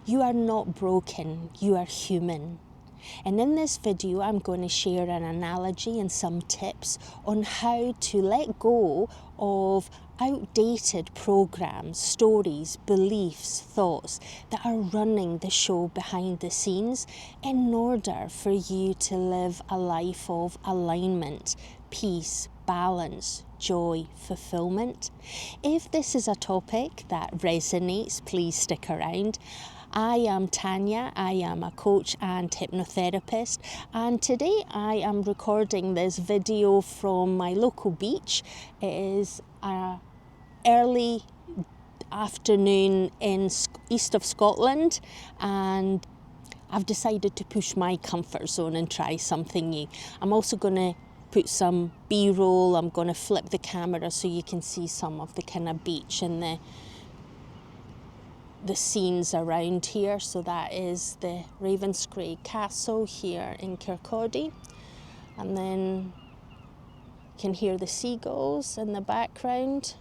You are not broken, you are human. And in this video, I'm going to share an analogy and some tips on how to let go of outdated programs, stories, beliefs, thoughts that are running the show behind the scenes in order for you to live a life of alignment, peace, balance, joy, fulfillment. If this is a topic that resonates, please stick around. I am Tanya, I am a coach and hypnotherapist, and today I am recording this video from my local beach. It is an early afternoon in east of Scotland, and I've decided to push my comfort zone and try something new. I'm also going to put some B-roll. I'm going to flip the camera so you can see some of the kind of beach and the scenes around here. So that is the Ravenscraig Castle here in Kirkcaldy, and then you can hear the seagulls in the background,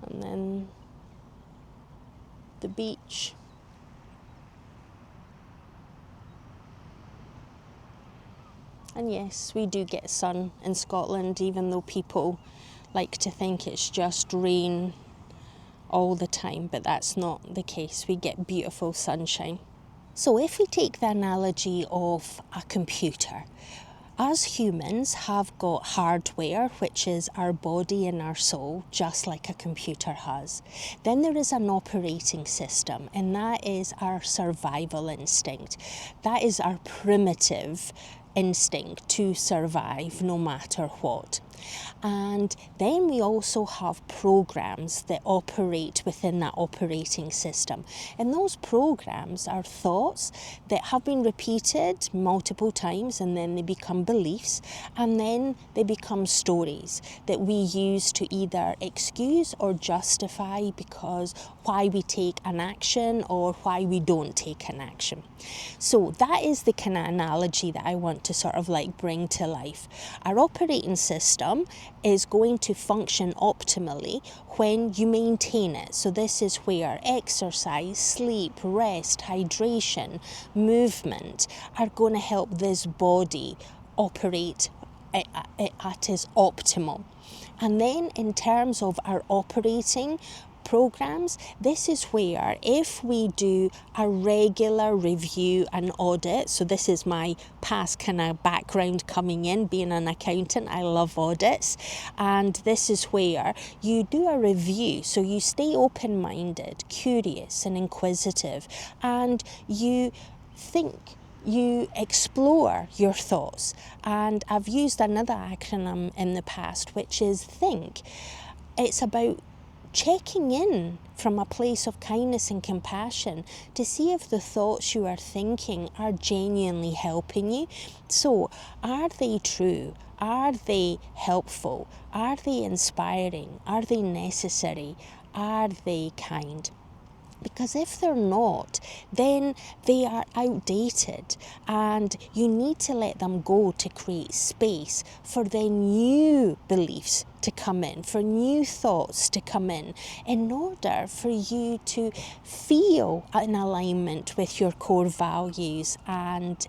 and then the beach. And yes, we do get sun in Scotland, even though people like to think it's just rain all the time, but that's not the case. We get beautiful sunshine. So if we take the analogy of a computer, us humans have got hardware, which is our body and our soul, just like a computer has. Then there is an operating system, and that is our survival instinct. That is our primitive instinct to survive no matter what. And then we also have programs that operate within that operating system. And those programs are thoughts that have been repeated multiple times, and then they become beliefs, and then they become stories that we use to either excuse or justify because why we take an action or why we don't take an action. So that is the kind of analogy that I want to sort of like bring to life. Our operating system is going to function optimally when you maintain it. So this is where exercise, sleep, rest, hydration, movement are going to help this body operate at its optimal. And then in terms of our operating programs, this is where if we do a regular review and audit, so this is my past kind of background coming in, being an accountant, I love audits, and this is where you do a review, so you stay open-minded, curious and inquisitive, and you think, you explore your thoughts. And I've used another acronym in the past, which is THINK. It's about checking in from a place of kindness and compassion to see if the thoughts you are thinking are genuinely helping you. So, are they true? Are they helpful? Are they inspiring? Are they necessary? Are they kind? Because if they're not, then they are outdated, and you need to let them go to create space for the new beliefs to come in, for new thoughts to come in order for you to feel in alignment with your core values and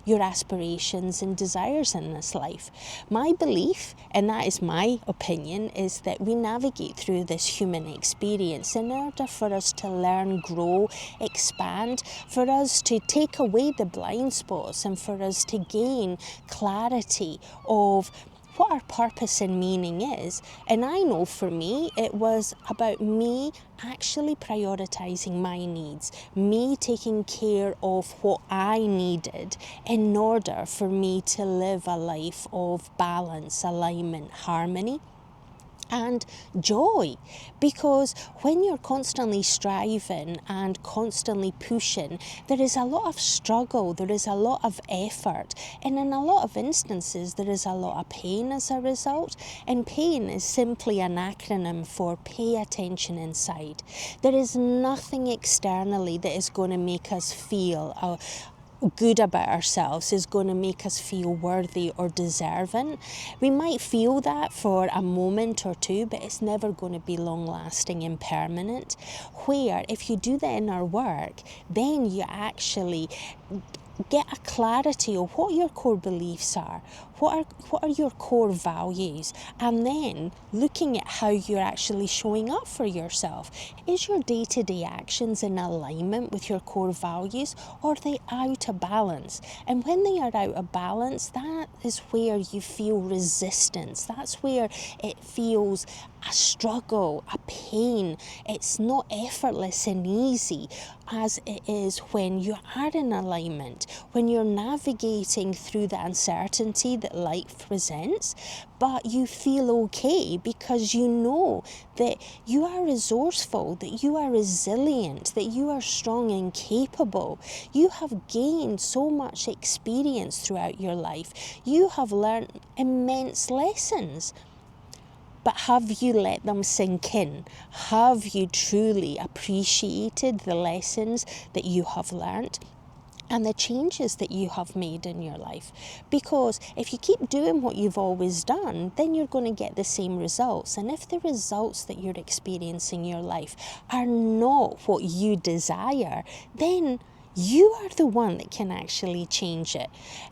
your aspirations and desires in this life. My belief, and that is my opinion, is that we navigate through this human experience in order for us to learn, grow, expand, for us to take away the blind spots, and for us to gain clarity of what our purpose and meaning is. And I know for me, it was about me actually prioritizing my needs, me taking care of what I needed in order for me to live a life of balance, alignment, harmony, and joy. Because when you're constantly striving and constantly pushing, there is a lot of struggle, there is a lot of effort, and in a lot of instances there is a lot of pain as a result. And pain is simply an acronym for pay attention inside. There is nothing externally that is going to make us feel good about ourselves is going to make us feel worthy or deserving. We might feel that for a moment or two, but it's never going to be long lasting and permanent. Where if you do the inner work, then you actually get a clarity of what your core beliefs are, what are your core values, and then looking at how you're actually showing up for yourself. Is your day-to-day actions in alignment with your core values, or are they out of balance? And when they are out of balance, that is where you feel resistance. That's where it feels a struggle, a pain. It's not effortless and easy as it is when you are in alignment, when you're navigating through the uncertainty that life presents, but you feel okay because you know that you are resourceful, that you are resilient, that you are strong and capable. You have gained so much experience throughout your life. You have learned immense lessons. But have you let them sink in? Have you truly appreciated the lessons that you have learned and the changes that you have made in your life? Because if you keep doing what you've always done, then you're going to get the same results. And if the results that you're experiencing in your life are not what you desire, then you are the one that can actually change it.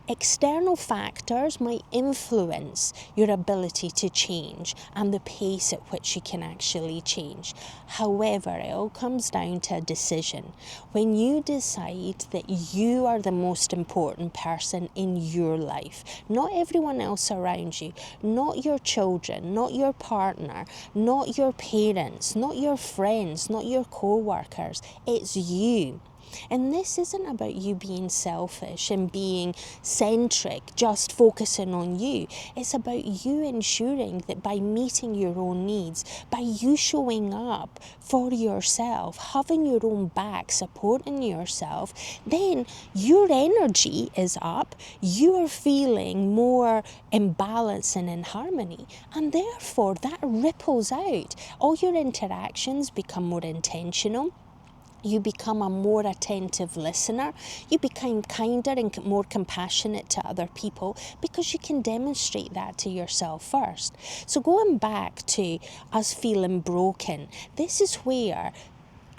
External factors might influence your ability to change and the pace at which you can actually change. However, it all comes down to a decision. When you decide that you are the most important person in your life, not everyone else around you, not your children, not your partner, not your parents, not your friends, not your co-workers, it's you. And this isn't about you being selfish and being centric, just focusing on you. It's about you ensuring that by meeting your own needs, by you showing up for yourself, having your own back, supporting yourself, then your energy is up, you are feeling more in balance and in harmony, and therefore that ripples out. All your interactions become more intentional. You become a more attentive listener. You become kinder and more compassionate to other people because you can demonstrate that to yourself first. So going back to us feeling broken, this is where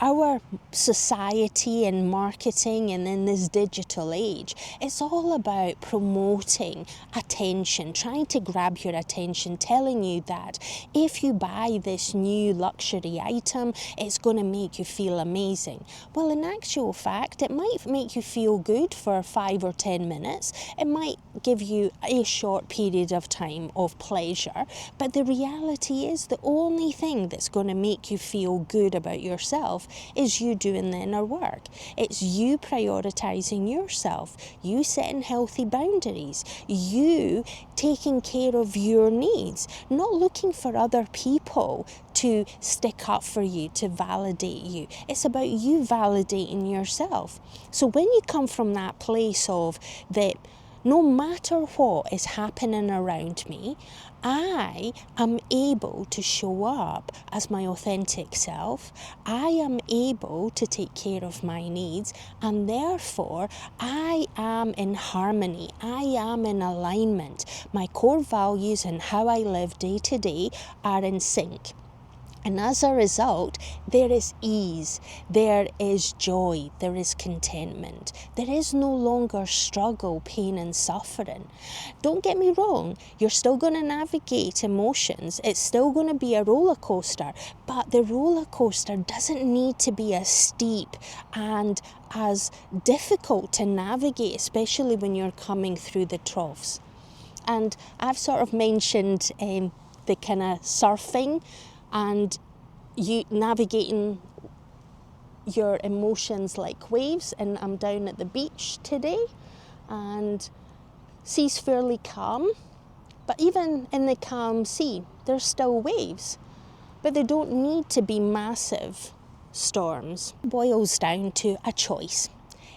our society and marketing and in this digital age, it's all about promoting attention, trying to grab your attention, telling you that if you buy this new luxury item, it's going to make you feel amazing. Well, in actual fact, it might make you feel good for 5 or 10 minutes. It might give you a short period of time of pleasure, but the reality is the only thing that's going to make you feel good about yourself is you doing the inner work. It's you prioritizing yourself, you setting healthy boundaries, you taking care of your needs, not looking for other people to stick up for you, to validate you. It's about you validating yourself. So when you come from that place of that no matter what is happening around me, I am able to show up as my authentic self. I am able to take care of my needs, and therefore I am in harmony. I am in alignment. My core values and how I live day to day are in sync. And as a result, there is ease, there is joy, there is contentment. There is no longer struggle, pain and suffering. Don't get me wrong, you're still going to navigate emotions. It's still going to be a roller coaster, but the roller coaster doesn't need to be as steep and as difficult to navigate, especially when you're coming through the troughs. And I've sort of mentioned the kind of surfing and you navigating your emotions like waves, and I'm down at the beach today and sea's fairly calm, but even in the calm sea there's still waves, but they don't need to be massive storms. It boils down to a choice.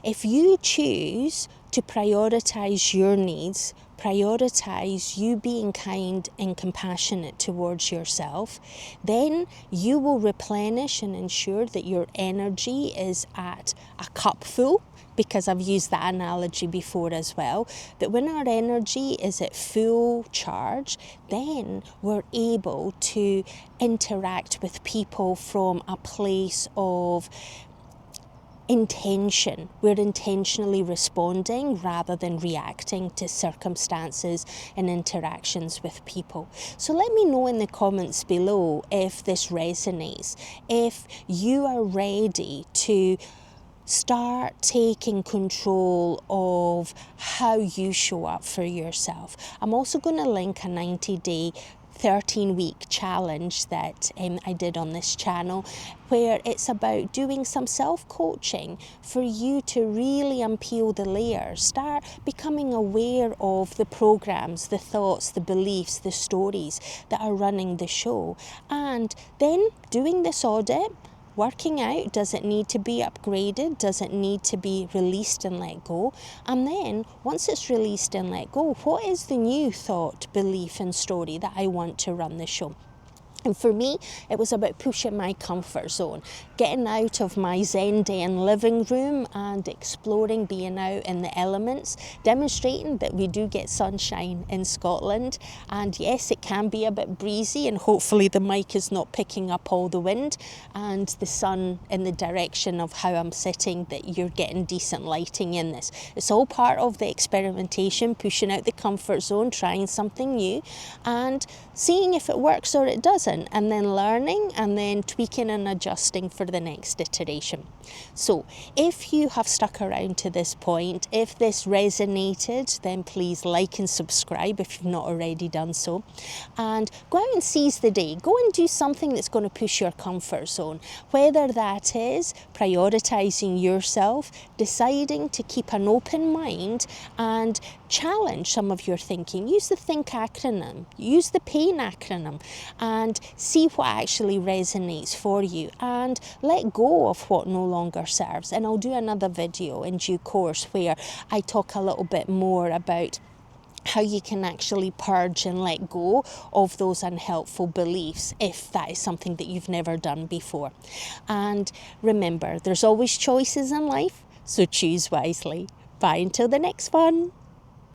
If you choose to prioritize your needs prioritize you being kind and compassionate towards yourself, then you will replenish and ensure that your energy is at a cup full, because I've used that analogy before as well, that when our energy is at full charge, then we're able to interact with people from a place of intention. We're intentionally responding rather than reacting to circumstances and interactions with people. So let me know in the comments below if this resonates, if you are ready to start taking control of how you show up for yourself. I'm also going to link a 90-day 13-week challenge that I did on this channel, where it's about doing some self-coaching for you to really unpeel the layers, start becoming aware of the programs, the thoughts, the beliefs, the stories that are running the show, and then doing this audit, working out, does it need to be upgraded? Does it need to be released and let go? And then, once it's released and let go, what is the new thought, belief and story that I want to run the show? And for me, it was about pushing my comfort zone, getting out of my Zen den living room and exploring, being out in the elements, demonstrating that we do get sunshine in Scotland. And yes, it can be a bit breezy, and hopefully the mic is not picking up all the wind and the sun in the direction of how I'm sitting, that you're getting decent lighting in this. It's all part of the experimentation, pushing out the comfort zone, trying something new and seeing if it works or it doesn't, and then learning and then tweaking and adjusting for the next iteration. So if you have stuck around to this point, if this resonated, then please like and subscribe if you've not already done so, and go out and seize the day. Go and do something that's going to push your comfort zone, whether that is prioritizing yourself, deciding to keep an open mind and challenge some of your thinking. Use the THINK acronym, use the PAIN acronym, and see what actually resonates for you, and let go of what no longer serves. And I'll do another video in due course where I talk a little bit more about how you can actually purge and let go of those unhelpful beliefs if that is something that you've never done before. And remember, there's always choices in life, so choose wisely. Bye until the next one.